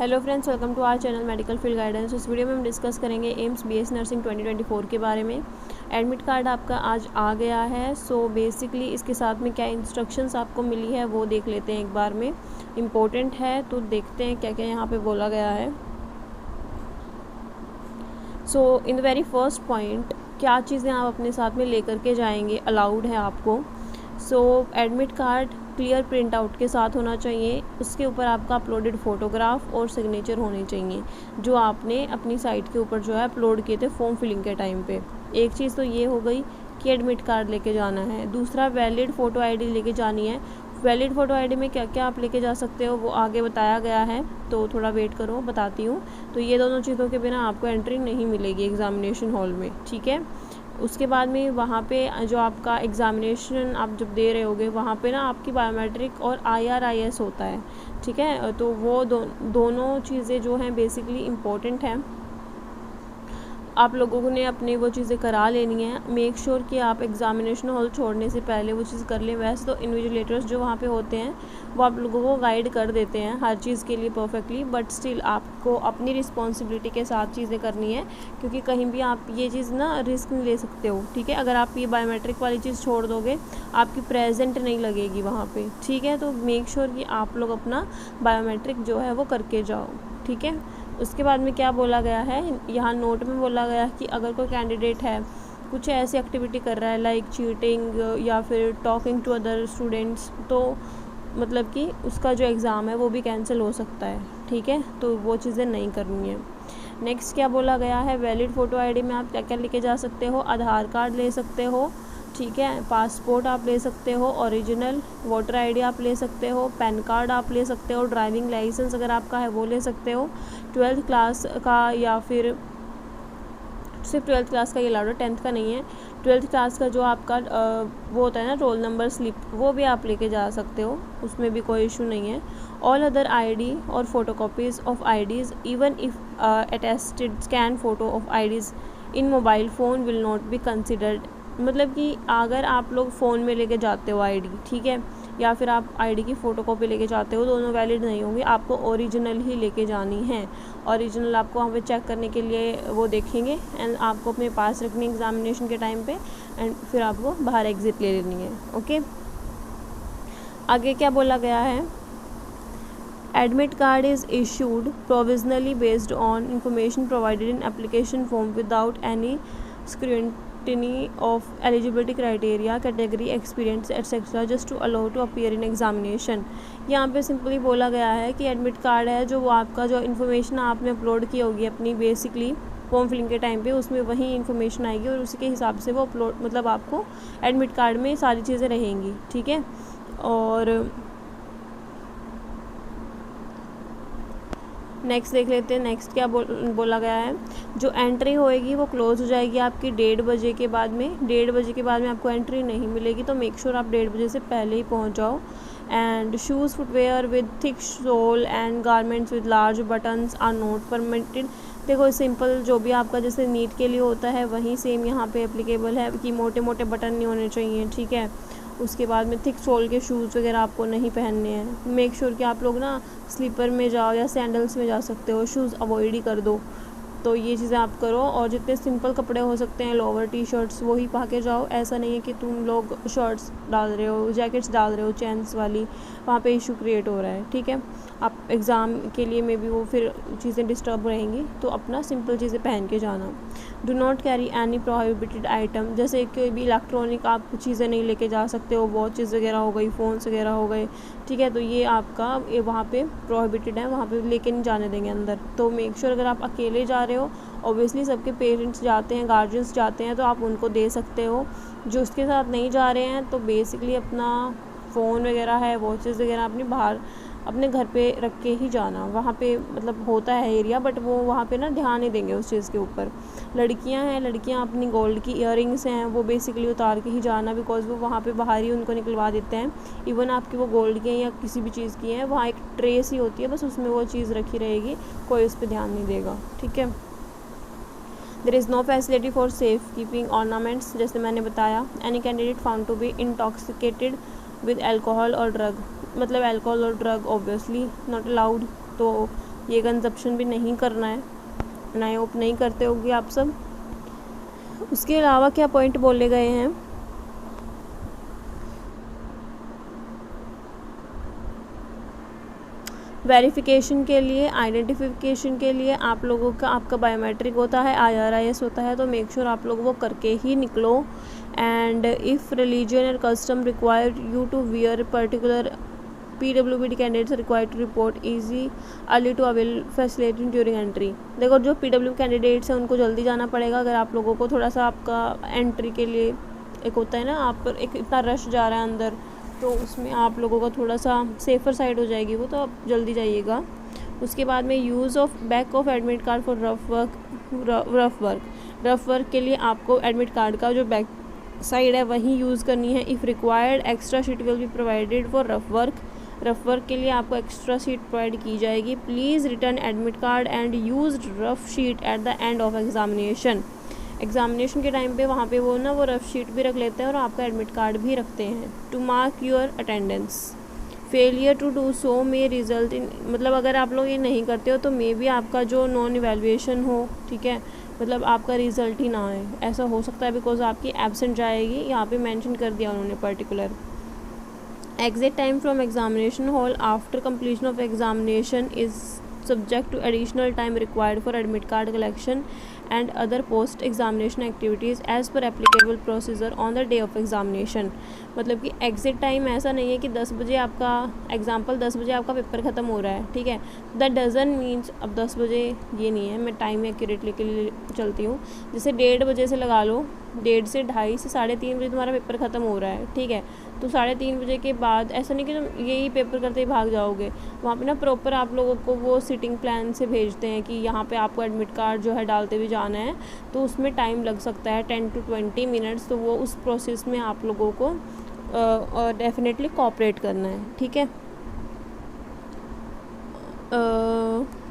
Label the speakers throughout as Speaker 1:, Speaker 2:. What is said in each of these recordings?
Speaker 1: Hello friends, welcome to our channel medical field guidance. इस video में हम discuss करेंगे एम्स बीएससी नर्सिंग 2024 के बारे में। एडमिट कार्ड आपका आज आ गया है। सो बेसिकली इसके साथ में क्या इंस्ट्रक्शंस आपको मिली है वो देख लेते हैं एक बार में। इम्पोर्टेंट है तो देखते हैं क्या क्या यहाँ पे बोला गया है। So in the very first point, क्या चीज़ें आप अपने साथ में लेकर के जाएंगे, अलाउड है आपको। So admit card clear print out के साथ होना चाहिए। उसके ऊपर आपका अपलोडेड फ़ोटोग्राफ और सिग्नेचर होने चाहिए जो आपने अपनी साइट के ऊपर जो है अपलोड किए थे फॉर्म फिलिंग के टाइम पे। एक चीज़ तो ये हो गई कि एडमिट कार्ड लेके जाना है। दूसरा, वैलिड फ़ोटो आईडी लेके जानी है। वैलिड फ़ोटो आईडी में क्या क्या आप लेके जा सकते हो वो आगे बताया गया है, तो थोड़ा वेट करो, बताती हूँ। तो ये दोनों चीज़ों के बिना आपको एंट्री नहीं मिलेगी एग्ज़ामिनेशन हॉल में, ठीक है। उसके बाद में वहाँ पे जो आपका एग्ज़ामिनेशन आप जब दे रहे होगे वहाँ पे ना आपकी बायोमेट्रिक और IRIS होता है, ठीक है। तो वो दोनों चीज़ें जो हैं बेसिकली इम्पोर्टेंट हैं। आप लोगों ने अपनी वो चीज़ें करा लेनी है। मेक श्योर कि आप एग्ज़ामिनेशन हॉल छोड़ने से पहले वो चीज़ कर लें। वैसे तो इन्विजिलेटर्स जो वहाँ पे होते हैं वो आप लोगों को गाइड कर देते हैं हर चीज़ के लिए परफेक्टली, बट स्टिल आपको अपनी रिस्पॉन्सिबिलिटी के साथ चीज़ें करनी है, क्योंकि कहीं भी आप ये चीज़ ना रिस्क नहीं ले सकते हो, ठीक है। अगर आप ये बायोमेट्रिक वाली चीज़ छोड़ दोगे आपकी प्रेजेंट नहीं लगेगी वहाँ पर, ठीक है। तो मेक श्योर कि आप लोग अपना बायोमेट्रिक जो है वो करके जाओ, ठीक है। उसके बाद में क्या बोला गया है, यहाँ नोट में बोला गया है कि अगर कोई कैंडिडेट है कुछ ऐसी एक्टिविटी कर रहा है लाइक चीटिंग या फिर टॉकिंग टू अदर स्टूडेंट्स, तो मतलब कि उसका जो एग्ज़ाम है वो भी कैंसिल हो सकता है, ठीक है। तो वो चीज़ें नहीं करनी है। नेक्स्ट क्या बोला गया है, वैलिड फ़ोटो आईडी में आप क्या क्या लेके जा सकते हो। आधार कार्ड ले सकते हो, ठीक है। पासपोर्ट आप ले सकते हो ओरिजिनल, वोटर आईडी आप ले सकते हो, पैन कार्ड आप ले सकते हो, ड्राइविंग लाइसेंस अगर आपका है वो ले सकते हो। 12th क्लास का या फिर सिर्फ 12th क्लास का ये अलाउड है, 10th का नहीं है। 12th क्लास का जो आपका वो होता है ना रोल नंबर स्लिप, वो भी आप लेके जा सकते हो, उसमें भी कोई इशू नहीं है। ऑल अदर आईडी और photocopies of IDs even if attested scan photo of IDs in mobile phone will not be considered. मतलब कि अगर आप लोग फ़ोन में लेके जाते हो आईडी, ठीक है, या फिर आप आईडी की फ़ोटोकॉपी लेके जाते हो, दोनों वैलिड नहीं होंगी। आपको ओरिजिनल ही लेके जानी है। ओरिजिनल आपको वहाँ पे चेक करने के लिए वो देखेंगे एंड आपको अपने पास रखनी है एग्ज़ामिनेशन के टाइम पे, एंड फिर आपको बाहर एग्ज़िट ले लेनी है, ओके। आगे क्या बोला गया है, admit card is issued provisionally based on information provided in application form without any scrutiny of eligibility criteria, category, experience etc. just to allow to appear in examination। यहाँ पे सिंपली बोला गया है कि एडमिट कार्ड है जो वो आपका जो इन्फॉर्मेशन आपने अपलोड की होगी अपनी बेसिकली फॉर्म फिलिंग के टाइम पे, उसमें वही इन्फॉर्मेशन आएगी और उसी के हिसाब से वो अपलोड, मतलब आपको एडमिट कार्ड में सारी चीज़ें रहेंगी, ठीक है। और नेक्स्ट देख लेते हैं, नेक्स्ट क्या बोला गया है, जो एंट्री होएगी वो क्लोज हो जाएगी आपकी 1:30 बजे के बाद में। 1:30 बजे के बाद में आपको एंट्री नहीं मिलेगी, तो मेक श्योर आप 1:30 बजे से पहले ही पहुंच जाओ। And shoes footwear with thick sole and garments with large buttons are not permitted. देखो सिंपल जो भी आपका जैसे नीट के लिए होता है वही सेम यहाँ पे एप्लीकेबल है कि मोटे मोटे बटन नहीं होने चाहिए, ठीक है। उसके बाद में थिक सोल के शूज़ वगैरह आपको नहीं पहनने हैं। मेक श्योर कि आप लोग ना स्लीपर में जाओ या सैंडल्स में जा सकते हो, शूज़ अवॉइड ही कर दो। तो ये चीज़ें आप करो, और जितने सिंपल कपड़े हो सकते हैं, लोअर टी शर्ट्स वही पा के जाओ। ऐसा नहीं है कि तुम लोग शर्ट्स डाल रहे हो, जैकेट्स डाल रहे हो चेन्स वाली, वहाँ पे इशू क्रिएट हो रहा है, ठीक है। आप एग्ज़ाम के लिए मे बी वो फिर चीज़ें डिस्टर्ब रहेंगी, तो अपना सिंपल चीज़ें पहन के जाना। Do not carry any prohibited item, जैसे कोई भी इलेक्ट्रॉनिक आप चीज़ें नहीं लेके जा सकते हो, वॉचेज़ वगैरह हो गई, फ़ोन्स वगैरह हो गए, ठीक है। तो ये आपका वहाँ पे प्रोहिबिटेड है, वहाँ पे लेके नहीं जाने देंगे अंदर। तो मेक श्योर अगर आप अकेले जा रहे हो, ऑब्वियसली सबके पेरेंट्स जाते हैं, गार्जियंस जाते हैं, तो आप उनको दे सकते हो। जो उसके साथ नहीं जा रहे हैं तो बेसिकली अपना फ़ोन वगैरह है, वॉचेज़ वगैरह अपनी बाहर अपने घर पे रख के ही जाना। वहाँ पे मतलब होता है एरिया, बट वो वहाँ पे ना ध्यान नहीं देंगे उस चीज़ के ऊपर। लड़कियाँ हैं, लड़कियाँ अपनी गोल्ड की इयररिंग्स हैं वो बेसिकली उतार के ही जाना, बिकॉज़ वो वहाँ पे बाहर ही उनको निकलवा देते हैं। इवन आपकी वो गोल्ड की हैं या किसी भी चीज़ की हैं, वहाँ एक ट्रे सी होती है, बस उसमें वो चीज़ रखी रहेगी, कोई उस पर ध्यान नहीं देगा, ठीक है। There is no facility for safe keeping ornaments, जैसे मैंने बताया। Any candidate found to be intoxicated with alcohol और ड्रग, मतलब एल्कोहल और ड्रग ऑब्वियसली नॉट अलाउड। तो ये कंजप्शन भी नहीं करना है, एंड आई होप नहीं करते होंगे आप सब। उसके अलावा क्या पॉइंट बोले गए हैं, वेरिफिकेशन के लिए, आइडेंटिफिकेशन के लिए आप लोगों का आपका बायोमेट्रिक होता है, IRIS होता है, तो मेक श्योर आप लोग वो करके ही निकलो। And if religion and custom require you to wear particular PWD candidates required to report easy early to avail facility during entry. देखो जो PW कैंडिडेट्स हैं उनको जल्दी जाना पड़ेगा। अगर आप लोगों को थोड़ा सा आपका एंट्री के लिए एक होता है ना, आप एक इतना रश जा रहा है अंदर, तो उसमें आप लोगों का थोड़ा सा सेफ़र साइड हो जाएगी वो, तो आप जल्दी जाइएगा। उसके बाद में use of back of admit card for rough work के लिए आपको एडमिट कार्ड का जो बैक साइड है वही यूज़ करनी है। If required extra sheet will be provided for rough work के लिए आपको एक्स्ट्रा शीट प्रोवाइड की जाएगी। Please return admit card and use rough sheet at the end of examination के टाइम पे वहाँ पे वो ना वो रफ शीट भी रख लेते हैं और आपका एडमिट कार्ड भी रखते हैं to mark your attendance. Failure to do so may result in, मतलब अगर आप लोग ये नहीं करते हो तो मे भी आपका जो नॉन इवैल्यूएशन हो, ठीक है, मतलब आपका रिज़ल्ट ही ना आए, ऐसा हो सकता है, बिकॉज आपकी एब्सेंट जाएगी। यहाँ पे मेंशन कर दिया उन्होंने particular. Exit time from examination hall after completion of examination is subject to additional time required for admit card collection and other post examination activities as per applicable procedure on the day of examination। मतलब कि exit time ऐसा नहीं है कि 10 बजे आपका example 10 बजे आपका पेपर ख़त्म हो रहा है, ठीक है, दैट डजंट मीन्स अब 10 बजे ये नहीं है, मैं टाइम एक्यूरेट लेके चलती हूँ। जैसे 1:30 बजे से लगा लो, 1:30 से 2:30 से 3:30 बजे तुम्हारा पेपर ख़त्म हो रहा है, ठीक है, तो 3:30 बजे के बाद ऐसा नहीं कि तुम यही पेपर करते ही भाग जाओगे। वहाँ पे ना प्रॉपर आप लोगों को वो सिटिंग प्लान से भेजते हैं कि यहाँ पे आपको एडमिट कार्ड जो है डालते हुए जाना है, तो उसमें टाइम लग सकता है 10 to 20 मिनट्स। तो वो उस प्रोसेस में आप लोगों को डेफिनेटली कोऑपरेट करना है, ठीक है।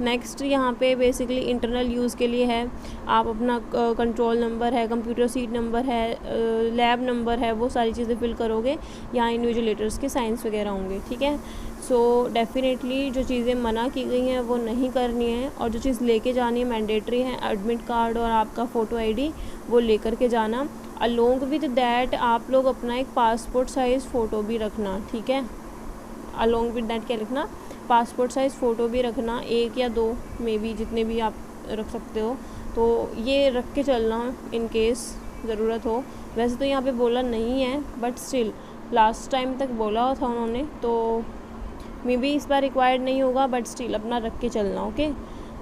Speaker 1: नेक्स्ट यहाँ पे बेसिकली इंटरनल यूज़ के लिए है, आप अपना कंट्रोल नंबर है, कंप्यूटर सीट नंबर है, लैब नंबर है, वो सारी चीज़ें फिल करोगे। यहाँ इन्विजिलेटर्स के साइंस वगैरह होंगे, ठीक है। सो डेफिनेटली जो चीज़ें मना की गई हैं वो नहीं करनी है, और जो चीज़ लेके जानी है मैंडेटरी है, एडमिट कार्ड और आपका फ़ोटो ID वो लेकर के जाना। अलोंग विद दैट आप लोग अपना एक पासपोर्ट साइज़ फ़ोटो भी रखना, ठीक है। अलोंग विद दैट क्या लिखना, पासपोर्ट साइज़ फ़ोटो भी रखना, 1 या 2 में भी, जितने भी आप रख सकते हो, तो ये रख के चलना इन केस ज़रूरत हो। वैसे तो यहाँ पे बोला नहीं है, बट स्टिल लास्ट टाइम तक बोला था उन्होंने, तो मे बी इस बार रिक्वायर्ड नहीं होगा, बट स्टिल अपना रख के चलना, okay.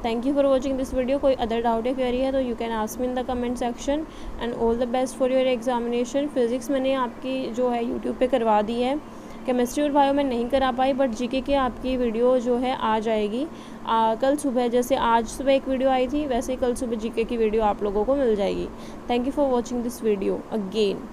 Speaker 1: Thank you for watching this video. कोई अदर डाउट या क्वेरी है तो you can ask me in the comment section, and all the best for your examination. Physics मैंने आपकी जो है यूट्यूब पे करवा दी है, केमिस्ट्री और बायो में नहीं करा पाई, बट जीके की आपकी वीडियो जो है आ जाएगी कल सुबह। जैसे आज सुबह एक वीडियो आई थी, वैसे ही कल सुबह जीके की वीडियो आप लोगों को मिल जाएगी। Thank you for watching this video again.